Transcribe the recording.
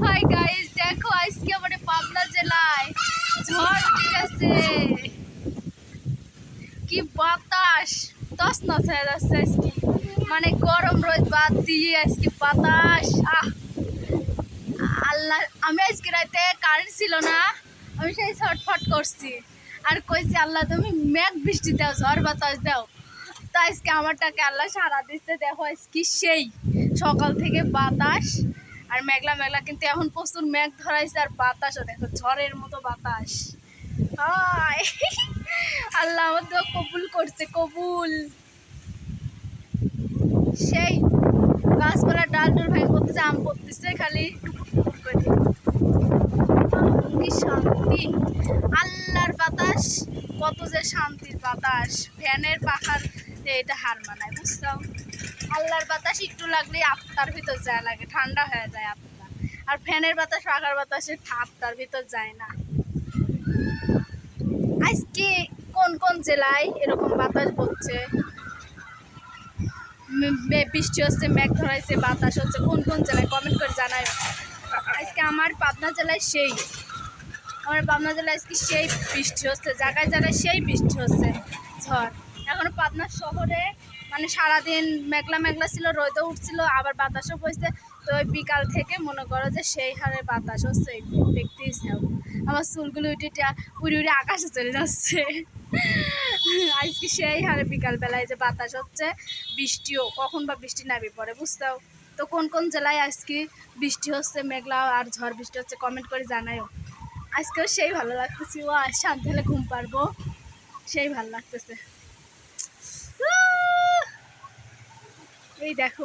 Hi guys, দেখো আজকে আমাদের পাবনা জেলায় ঝড় উঠে গেছে। কি বাতাস, তছনছ হয়ে যাচ্ছে আজকে। মানে গরম রোদ বাদ দিয়ে আজকে বাতাস। আল্লাহ, আমি আজকে রাতে কারেন্ট ছিল না, আমি সেই ছটফট করছি আর কইছি আল্লাহ তুমি মেঘ বৃষ্টি দাও, ঝড় বাতাস দাও। তো আজকে আমারটাকে আল্লাহ সারা দিচ্ছে। দেখো আজকে সেই সকাল থেকে বাতাস আর মেঘলা মেঘলা, কিন্তু এখন প্রচুর মেঘ ধরাইছে আর বাতাসও দেখো ঝড়ের মতো বাতাস। হায় আল্লাহ আমার তো কবুল করছে, কবুল। সেই গাছপালা ডাল ডুল ভাই করতেছে, আম পড়তেছে খালি। কি শান্তি, আল্লাহর বাতাস কত যে শান্তির বাতাস। ফ্যানের পাখার এটা হার মানায়, বুঝছো? আল্লাহর বাতাস একটু লাগলেই আত্মার ভিতর যায়, লাগে ঠান্ডা হয়ে যায় আত্মা। আর ফ্যানের বাতাস পাখার বাতাসে আত্মার ভিতর যায় না। আজকে কোন কোন জেলায় এরকম বাতাস বলছে, বৃষ্টি হচ্ছে, মেঘ ধরাইছে, বাতাস হচ্ছে, কোন কোন জেলায় কমেন্ট করে জানায়। আজকে আমার পাবনা জেলায় আজকে সেই বৃষ্টি হচ্ছে, জায়গায় জায়গায় সেই বৃষ্টি হচ্ছে, ঝড়। এখন পাবনা শহরে মানে সারাদিন মেঘলা মেঘলা ছিল, রোদও উঠছিল, আবার বাতাসও বইছে। তো ওই বিকাল থেকে মনে করো যে সেই হারে বাতাস হচ্ছে, দেখতেই চাও। আমার চুলগুলো উঠে উড়ে উড়ে আকাশে চলে যাচ্ছে। আজকে সেই হারে বিকালবেলায় যে বাতাস হচ্ছে, বৃষ্টিও কখন বা বৃষ্টি নামে পড়ে, বুঝতেও। তো কোন কোন জেলায় আজকে বৃষ্টি হচ্ছে, মেঘলা আর ঝড় বৃষ্টি হচ্ছে, কমেন্ট করে জানাইও। আজকেও সেই ভালো লাগতেছে, ও আজ শান্তি হলে ঘুম পারবো, সেই ভালো লাগতেছে। এই দেখো।